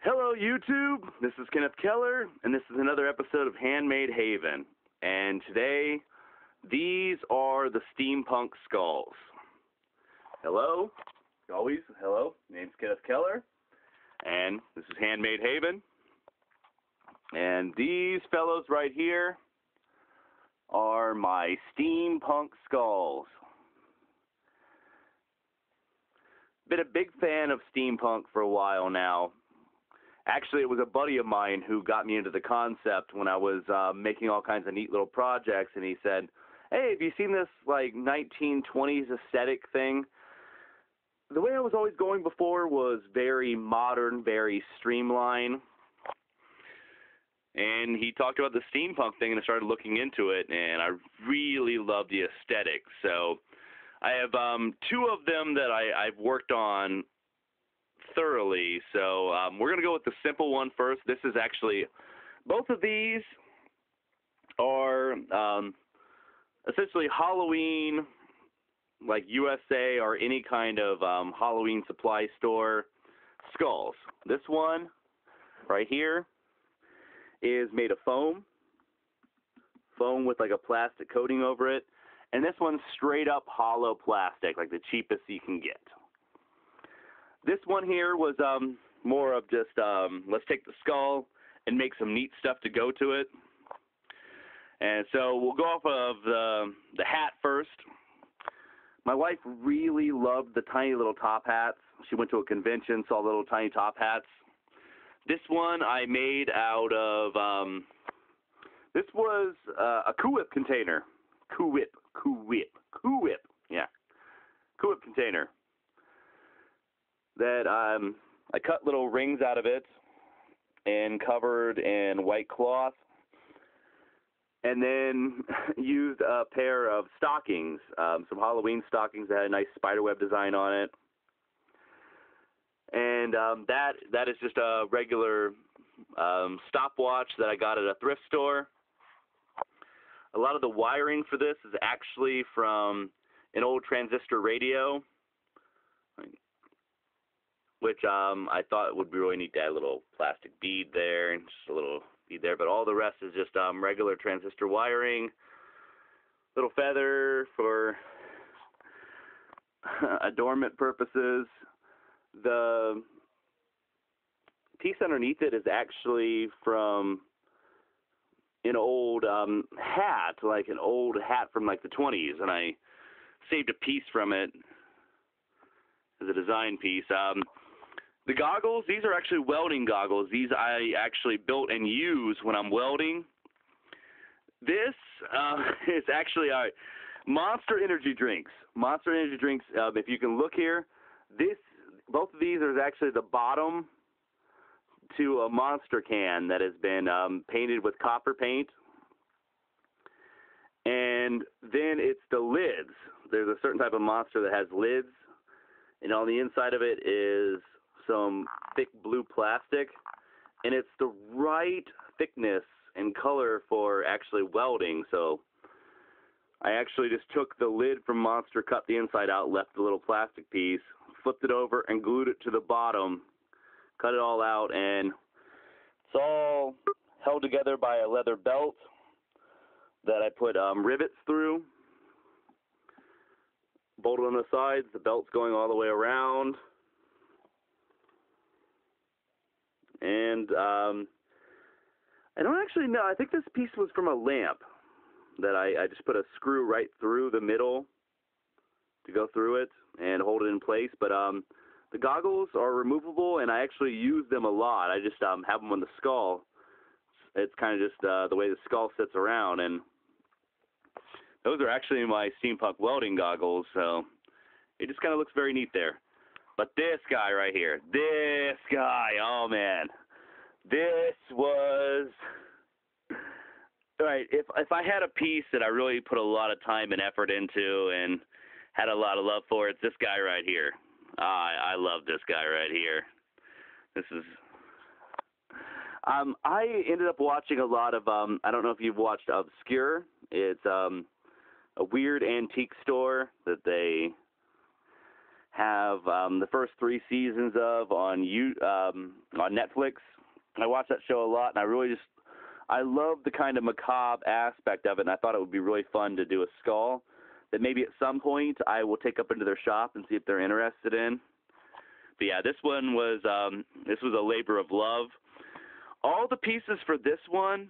Hello, YouTube. This is Kenneth Keller, and this is another episode of HandMade Haven. And today, these are the Steampunk skulls. Hello. Always, hello. Name's Kenneth Keller, and this is HandMade Haven. And these fellows right here are my Steampunk skulls. Been a big fan of steampunk for a while now. Actually, it was a buddy of mine who got me into the concept when I was making all kinds of neat little projects, and he said, "Hey, have you seen this like 1920s aesthetic thing?" The way I was always going before was very modern, very streamlined. And he talked about the steampunk thing, and I started looking into it, and I really love the aesthetic. So I have two of them that I've worked on thoroughly. So we're going to go with the simple one first. This is actually, both of these are essentially Halloween, like USA or any kind of Halloween supply store skulls. This one right here is made of foam with like a plastic coating over it. And this one's straight up hollow plastic, like the cheapest you can get. This one here was more of just, let's take the skull and make some neat stuff to go to it. And so we'll go off of the hat first. My wife really loved the tiny little top hats. She went to a convention, saw little tiny top hats. This one I made out of, this was a Cool Whip container. Cool Whip container that I cut little rings out of it and covered in white cloth, and then used a pair of stockings, some Halloween stockings that had a nice spiderweb design on it. And that is just a regular stopwatch that I got at a thrift store. A lot of the wiring for this is actually from an old transistor radio, which I thought it would be really neat to add a little plastic bead there and just a little bead there. But all the rest is just regular transistor wiring, little feather for adornment purposes. The piece underneath it is actually from an old hat, like an old hat from like the 20s, and I saved a piece from it as a design piece. The goggles, these are actually welding goggles. These I actually built and use when I'm welding. This is actually Monster Energy drinks. Monster Energy drinks, if you can look here, both of these are actually the bottom to a Monster can that has been painted with copper paint. And then it's the lids. There's a certain type of Monster that has lids, and on the inside of it is some thick blue plastic, and it's the right thickness and color for actually welding. So I actually just took the lid from Monster, cut the inside out, left the little plastic piece, flipped it over, and glued it to the bottom, cut it all out, and it's all held together by a leather belt that I put rivets through, bolted on the sides. The belt's going all the way around. And I don't actually know. I think this piece was from a lamp that I just put a screw right through the middle to go through it and hold it in place. But the goggles are removable, and I actually use them a lot. I just have them on the skull. It's kind of just the way the skull sits around, and those are actually my steampunk welding goggles, so it just kind of looks very neat there. But this guy right here, oh man, this was, right, if I had a piece that I really put a lot of time and effort into and had a lot of love for, it's this guy right here. I love this guy right here. This is, I ended up watching a lot of, I don't know if you've watched Obscure. It's a weird antique store that they have the first 3 seasons of on Netflix. I watched that show a lot, and I love the kind of macabre aspect of it, and I thought it would be really fun to do a skull that maybe at some point I will take up into their shop and see if they're interested in. But yeah, this one was a labor of love. All the pieces for this one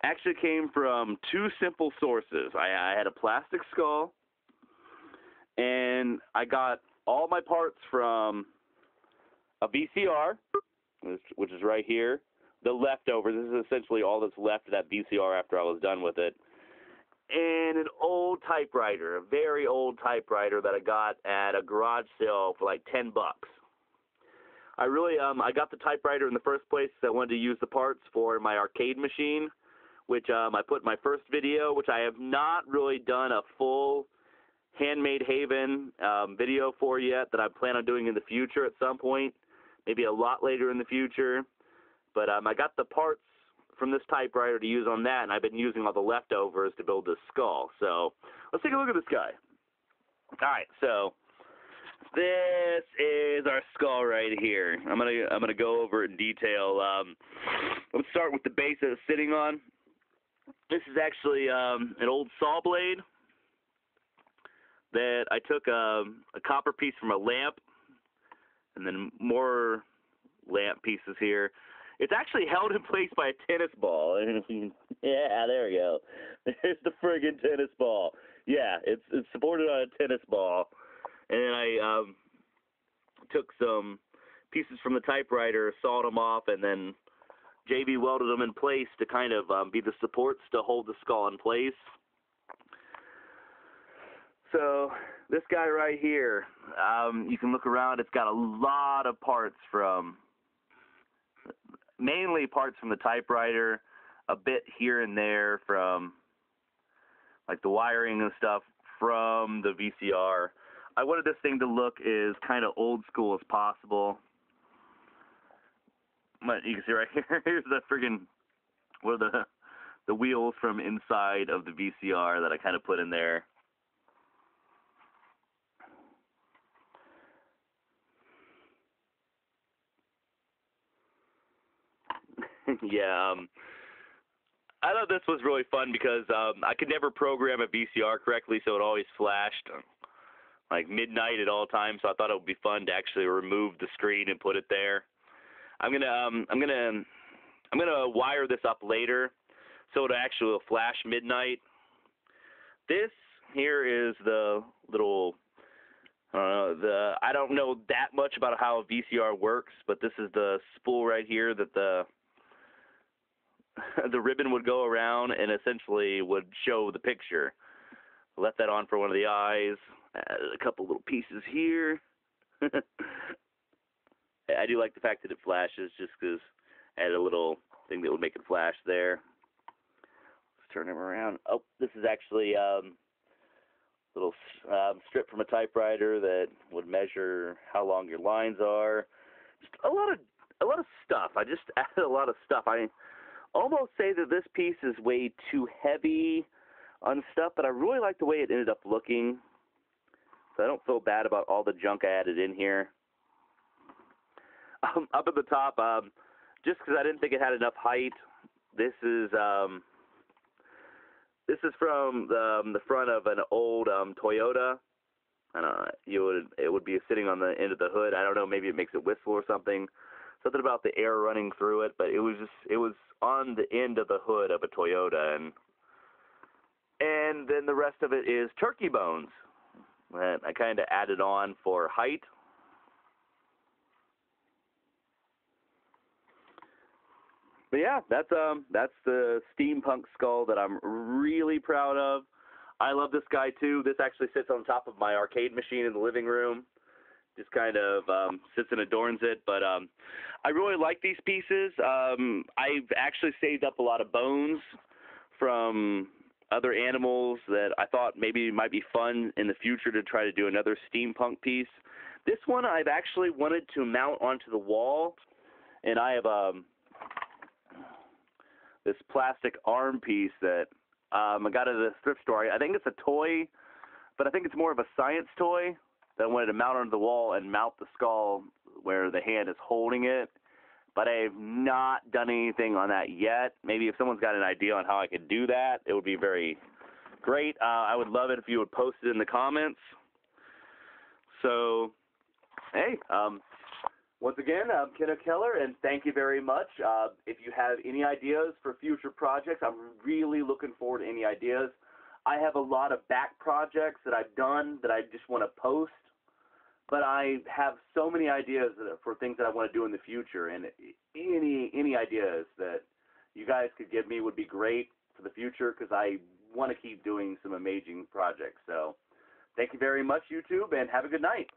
actually came from 2 simple sources. I had a plastic skull, and I got all my parts from a VCR, which is right here. The leftovers. This is essentially all that's left of that VCR after I was done with it. And an old typewriter, a very old typewriter that I got at a garage sale for like $10. I got the typewriter in the first place because I wanted to use the parts for my arcade machine, which I put in my first video, which I have not really done a full HandMade Haven video for yet, that I plan on doing in the future at some point, maybe a lot later in the future. But I got the parts from this typewriter to use on that, and I've been using all the leftovers to build this skull. So let's take a look at this guy. All right, so this is our skull right here. I'm gonna go over it in detail. Let's start with the base that it's sitting on. This is actually an old saw blade that I took a copper piece from a lamp, and then more lamp pieces here. It's actually held in place by a tennis ball. Yeah, there we go. There's the friggin' tennis ball. Yeah, it's supported on a tennis ball. And then I took some pieces from the typewriter, sawed them off, and then JV welded them in place to kind of be the supports to hold the skull in place. So this guy right here, you can look around. It's got a lot of parts mainly parts from the typewriter, a bit here and there from like the wiring and stuff from the VCR. I wanted this thing to look as kind of old school as possible. But you can see right here, here's the friggin' the wheels from inside of the VCR that I kind of put in there. Yeah, I thought this was really fun because I could never program a VCR correctly, so it always flashed like midnight at all times. So I thought it would be fun to actually remove the screen and put it there. I'm gonna wire this up later, so it'll actually flash midnight. This here is the little I don't know that much about how a VCR works, but this is the spool right here that the ribbon would go around and essentially would show the picture. Left that on for one of the eyes. Added a couple little pieces here. I do like the fact that it flashes just because I added a little thing that would make it flash there. Let's turn him around. Oh, this is actually a little strip from a typewriter that would measure how long your lines are. Just a lot of stuff. I just added a lot of stuff. I almost say that this piece is way too heavy on stuff, but I really like the way it ended up looking. So I don't feel bad about all the junk I added in here. Up at the top, just because I didn't think it had enough height, this is from the front of an old Toyota. I don't know, it would be sitting on the end of the hood. I don't know, maybe it makes it whistle or something. Something about the air running through it, but it was on the end of the hood of a Toyota, and then the rest of it is turkey bones that I kind of added on for height. But yeah, that's the steampunk skull that I'm really proud of. I love this guy too. This actually sits on top of my arcade machine in the living room. Just kind of sits and adorns it. But I really like these pieces. I've actually saved up a lot of bones from other animals that I thought maybe might be fun in the future to try to do another steampunk piece. This one I've actually wanted to mount onto the wall, and I have this plastic arm piece that I got at a thrift store. I think it's a toy, but I think it's more of a science toy. that I wanted to mount onto the wall and mount the skull where the hand is holding it. But I have not done anything on that yet. Maybe if someone's got an idea on how I could do that, it would be very great. I would love it if you would post it in the comments. So, hey, once again, I'm Kenneth Keller, and thank you very much. If you have any ideas for future projects, I'm really looking forward to any ideas. I have a lot of back projects that I've done that I just want to post. But I have so many ideas for things that I want to do in the future, and any ideas that you guys could give me would be great for the future, because I want to keep doing some amazing projects. So thank you very much, YouTube, and have a good night.